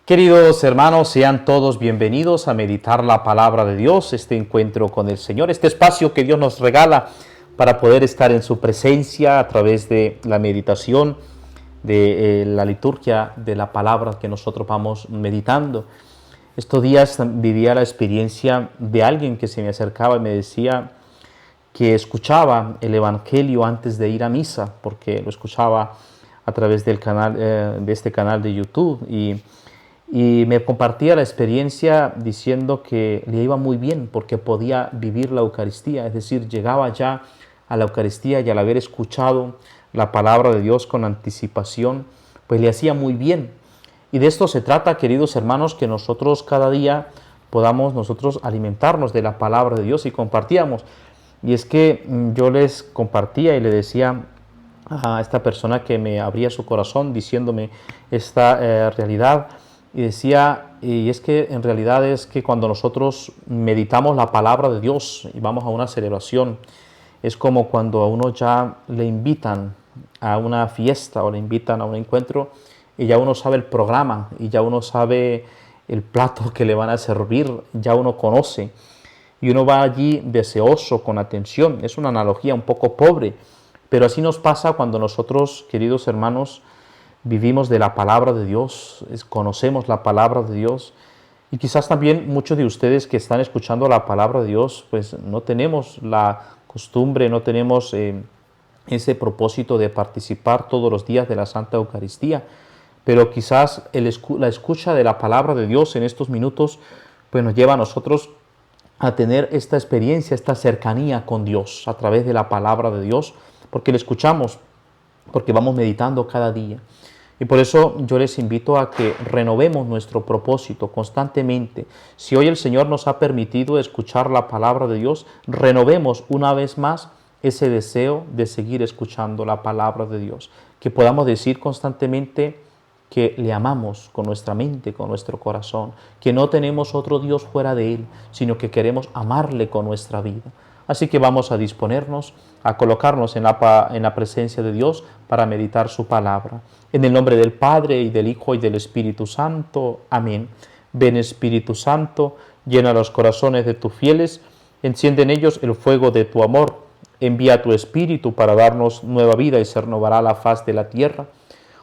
Queridos hermanos, sean todos bienvenidos a meditar la palabra de Dios, este encuentro con el Señor, este espacio que Dios nos regala para poder estar en su presencia a través de la meditación, de la liturgia de la palabra que nosotros vamos meditando. Estos días vivía la experiencia de alguien que se me acercaba y me decía que escuchaba el Evangelio antes de ir a misa, porque lo escuchaba a través del canal, de este canal de YouTube y me compartía la experiencia diciendo que le iba muy bien porque podía vivir la Eucaristía, es decir, llegaba ya a la Eucaristía y al haber escuchado la palabra de Dios con anticipación, pues le hacía muy bien. Y de esto se trata, queridos hermanos, que nosotros cada día podamos nosotros alimentarnos de la palabra de Dios y compartíamos. Y es que yo les compartía y le decía a esta persona que me abría su corazón diciéndome esta realidad, y decía, y es que en realidad es que cuando nosotros meditamos la palabra de Dios y vamos a una celebración, es como cuando a uno ya le invitan a una fiesta o le invitan a un encuentro y ya uno sabe el programa y ya uno sabe el plato que le van a servir, ya uno conoce y uno va allí deseoso, con atención. Es una analogía un poco pobre, pero así nos pasa cuando nosotros, queridos hermanos, vivimos de la palabra de Dios, conocemos la palabra de Dios y quizás también muchos de ustedes que están escuchando la palabra de Dios, pues no tenemos la costumbre, no tenemos ese propósito de participar todos los días de la Santa Eucaristía, pero quizás la escucha de la palabra de Dios en estos minutos pues nos lleva a nosotros a tener esta experiencia, esta cercanía con Dios a través de la palabra de Dios, porque le escuchamos, porque vamos meditando cada día. Y por eso yo les invito a que renovemos nuestro propósito constantemente. Si hoy el Señor nos ha permitido escuchar la palabra de Dios, renovemos una vez más ese deseo de seguir escuchando la palabra de Dios. Que podamos decir constantemente que le amamos con nuestra mente, con nuestro corazón, que no tenemos otro Dios fuera de Él, sino que queremos amarle con nuestra vida. Así que vamos a disponernos a colocarnos en la presencia de Dios para meditar su palabra. En el nombre del Padre, y del Hijo, y del Espíritu Santo. Amén. Ven Espíritu Santo, llena los corazones de tus fieles, enciende en ellos el fuego de tu amor. Envía tu Espíritu para darnos nueva vida y se renovará la faz de la tierra.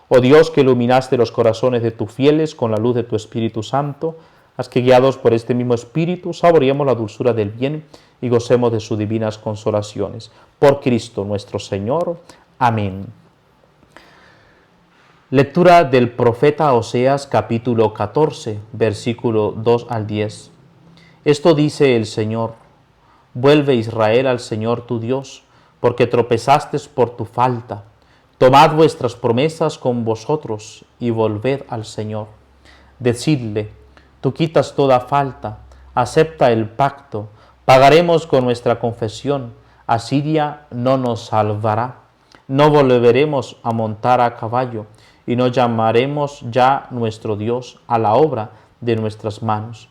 Oh Dios, que iluminaste los corazones de tus fieles con la luz de tu Espíritu Santo, haz que guiados por este mismo Espíritu saboreemos la dulzura del bien y gocemos de sus divinas consolaciones. Por Cristo nuestro Señor. Amén. Lectura del profeta Oseas capítulo 14, versículo 2 al 10. Esto dice el Señor: vuelve Israel al Señor tu Dios, porque tropezaste por tu falta. Tomad vuestras promesas con vosotros y volved al Señor. Decidle: tú quitas toda falta, acepta el pacto, pagaremos con nuestra confesión, Asiria no nos salvará. No volveremos a montar a caballo, y no llamaremos ya nuestro Dios a la obra de nuestras manos.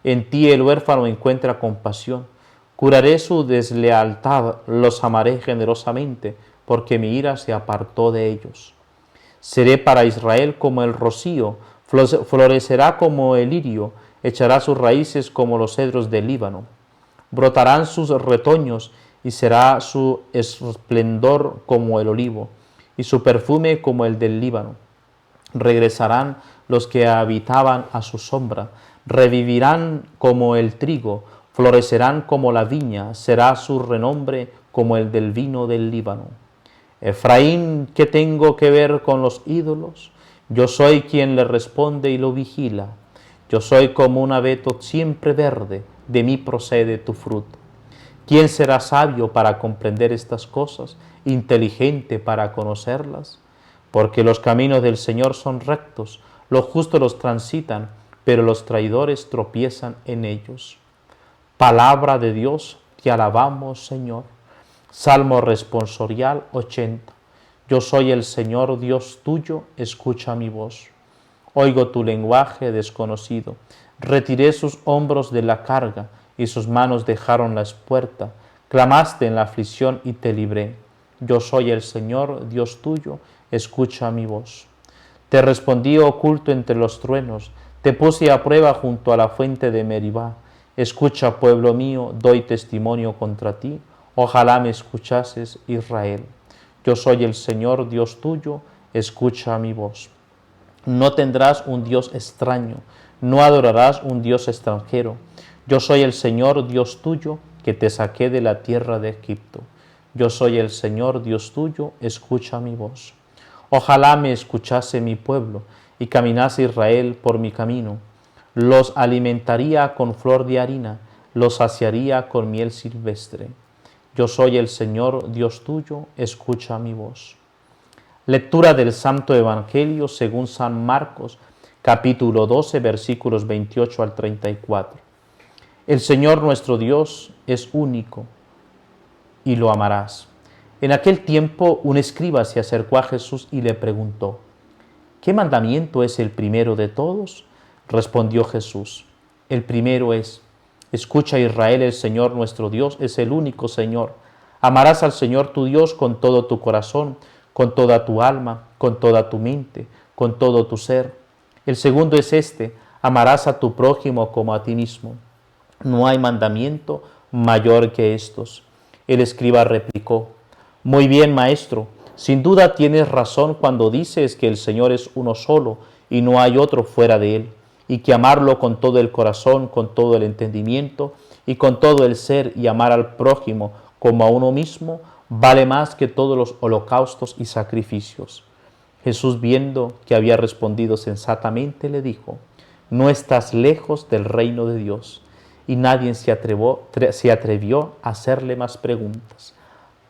En ti el huérfano encuentra compasión, curaré su deslealtad, los amaré generosamente, porque mi ira se apartó de ellos. Seré para Israel como el rocío, florecerá como el lirio, echará sus raíces como los cedros del Líbano. Brotarán sus retoños y será su esplendor como el olivo y su perfume como el del Líbano. Regresarán los que habitaban a su sombra, revivirán como el trigo, florecerán como la viña, será su renombre como el del vino del Líbano. Efraín, ¿qué tengo que ver con los ídolos? Yo soy quien le responde y lo vigila. Yo soy como un abeto siempre verde, de mí procede tu fruto. ¿Quién será sabio para comprender estas cosas, inteligente para conocerlas? Porque los caminos del Señor son rectos, los justos los transitan, pero los traidores tropiezan en ellos. Palabra de Dios, te alabamos, Señor. Salmo responsorial 80. Yo soy el Señor Dios tuyo, escucha mi voz. Oigo tu lenguaje desconocido. Retiré sus hombros de la carga y sus manos dejaron la espuerta. Clamaste en la aflicción y te libré. Yo soy el Señor Dios tuyo, escucha mi voz. Te respondí oculto entre los truenos, te puse a prueba junto a la fuente de Meribá. Escucha, pueblo mío, doy testimonio contra ti. Ojalá me escuchases, Israel. Yo soy el Señor, Dios tuyo, escucha mi voz. No tendrás un Dios extraño, no adorarás un Dios extranjero. Yo soy el Señor, Dios tuyo, que te saqué de la tierra de Egipto. Yo soy el Señor, Dios tuyo, escucha mi voz. Ojalá me escuchase mi pueblo y caminase Israel por mi camino. Los alimentaría con flor de harina, los saciaría con miel silvestre. Yo soy el Señor, Dios tuyo, escucha mi voz. Lectura del Santo Evangelio según San Marcos, capítulo 12, versículos 28 al 34. El Señor nuestro Dios es único y lo amarás. En aquel tiempo un escriba se acercó a Jesús y le preguntó: ¿qué mandamiento es el primero de todos? Respondió Jesús: el primero es: escucha, Israel, el Señor nuestro Dios es el único Señor. Amarás al Señor tu Dios con todo tu corazón, con toda tu alma, con toda tu mente, con todo tu ser. El segundo es este: amarás a tu prójimo como a ti mismo. No hay mandamiento mayor que estos. El escriba replicó: muy bien, maestro, sin duda tienes razón cuando dices que el Señor es uno solo y no hay otro fuera de él, y que amarlo con todo el corazón, con todo el entendimiento y con todo el ser, y amar al prójimo como a uno mismo, vale más que todos los holocaustos y sacrificios. Jesús, viendo que había respondido sensatamente, le dijo: no estás lejos del reino de Dios. Y nadie se atrevió a hacerle más preguntas.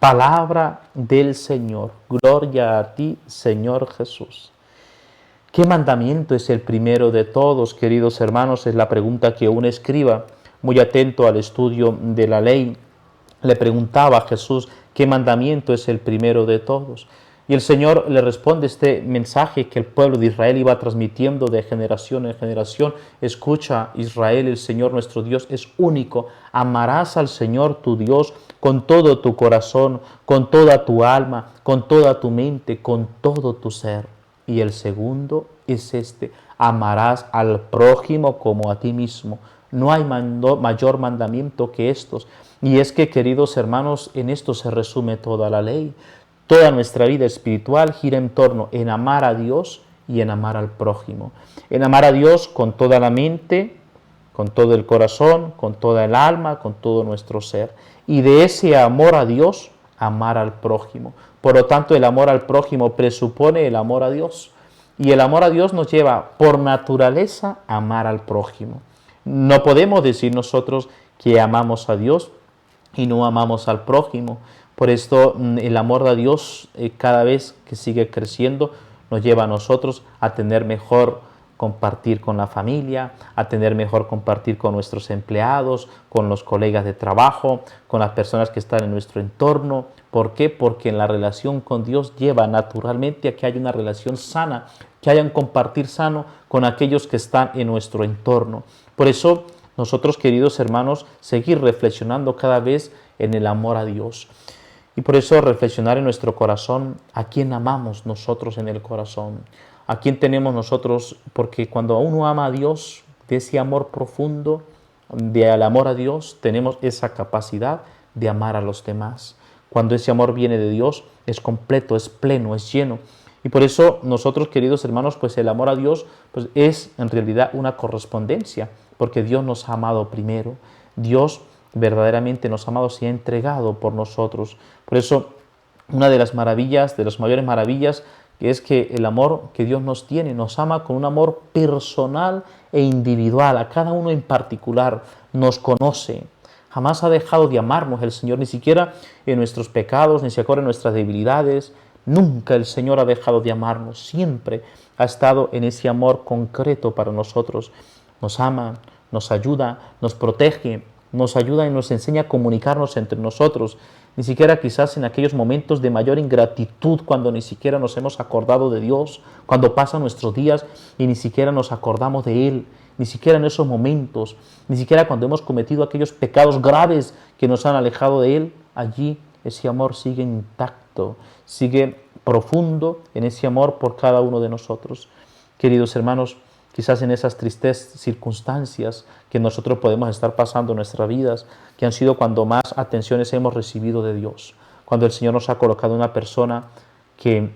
Palabra del Señor. Gloria a ti, Señor Jesús. ¿Qué mandamiento es el primero de todos, queridos hermanos? Es la pregunta que un escriba, muy atento al estudio de la ley, le preguntaba a Jesús: ¿qué mandamiento es el primero de todos? Y el Señor le responde este mensaje que el pueblo de Israel iba transmitiendo de generación en generación. Escucha, Israel, el Señor nuestro Dios es único. Amarás al Señor tu Dios con todo tu corazón, con toda tu alma, con toda tu mente, con todo tu ser. Y el segundo es este: amarás al prójimo como a ti mismo. No hay mayor mandamiento que estos. Y es que, queridos hermanos, en esto se resume toda la ley. Toda nuestra vida espiritual gira en torno en amar a Dios y en amar al prójimo. En amar a Dios con toda la mente, con todo el corazón, con toda el alma, con todo nuestro ser. Y de ese amor a Dios, amar al prójimo. Por lo tanto, el amor al prójimo presupone el amor a Dios. Y el amor a Dios nos lleva por naturaleza a amar al prójimo. No podemos decir nosotros que amamos a Dios y no amamos al prójimo. Por esto el amor a Dios cada vez que sigue creciendo nos lleva a nosotros a tener mejor compartir con la familia, a tener mejor compartir con nuestros empleados, con los colegas de trabajo, con las personas que están en nuestro entorno. ¿Por qué? Porque en la relación con Dios lleva naturalmente a que haya una relación sana, que haya un compartir sano con aquellos que están en nuestro entorno. Por eso nosotros, queridos hermanos, seguir reflexionando cada vez en el amor a Dios. Y por eso reflexionar en nuestro corazón a quién amamos nosotros en el corazón, a quién tenemos nosotros, porque cuando uno ama a Dios, de ese amor profundo, del amor a Dios, tenemos esa capacidad de amar a los demás. Cuando ese amor viene de Dios, es completo, es pleno, es lleno. Y por eso nosotros, queridos hermanos, pues el amor a Dios pues es en realidad una correspondencia, porque Dios nos ha amado primero. Dios verdaderamente nos ha amado, se ha entregado por nosotros. Por eso, una de las maravillas, de las mayores maravillas, que es que el amor que Dios nos tiene, nos ama con un amor personal e individual, a cada uno en particular, nos conoce. Jamás ha dejado de amarnos el Señor, ni siquiera en nuestros pecados, ni siquiera en nuestras debilidades. Nunca el Señor ha dejado de amarnos, siempre ha estado en ese amor concreto para nosotros. Nos ama, nos ayuda, nos protege, nos ayuda y nos enseña a comunicarnos entre nosotros. Ni siquiera quizás en aquellos momentos de mayor ingratitud, cuando ni siquiera nos hemos acordado de Dios, cuando pasan nuestros días y ni siquiera nos acordamos de Él, ni siquiera en esos momentos, ni siquiera cuando hemos cometido aquellos pecados graves que nos han alejado de Él, allí ese amor sigue intacto, sigue profundo en ese amor por cada uno de nosotros. Queridos hermanos, quizás en esas tristes circunstancias que nosotros podemos estar pasando en nuestras vidas, que han sido cuando más atenciones hemos recibido de Dios, cuando el Señor nos ha colocado una persona que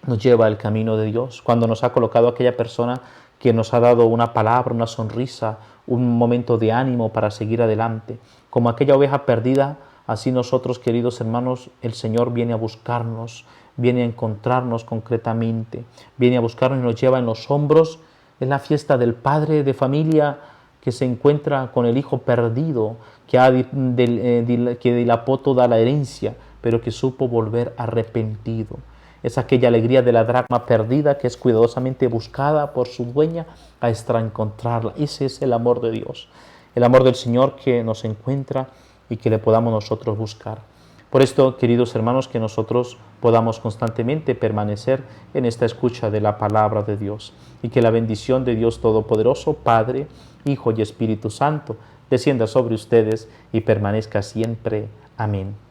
nos lleva al camino de Dios, cuando nos ha colocado aquella persona que nos ha dado una palabra, una sonrisa, un momento de ánimo para seguir adelante. Como aquella oveja perdida, así nosotros, queridos hermanos, el Señor viene a buscarnos, viene a encontrarnos concretamente, viene a buscarnos y nos lleva en los hombros. Es la fiesta del padre de familia que se encuentra con el hijo perdido, que dilapó toda la herencia, pero que supo volver arrepentido. Es aquella alegría de la dracma perdida que es cuidadosamente buscada por su dueña hasta encontrarla. Ese es el amor de Dios, el amor del Señor que nos encuentra y que le podamos nosotros buscar. Por esto, queridos hermanos, que nosotros podamos constantemente permanecer en esta escucha de la palabra de Dios y que la bendición de Dios Todopoderoso, Padre, Hijo y Espíritu Santo, descienda sobre ustedes y permanezca siempre. Amén.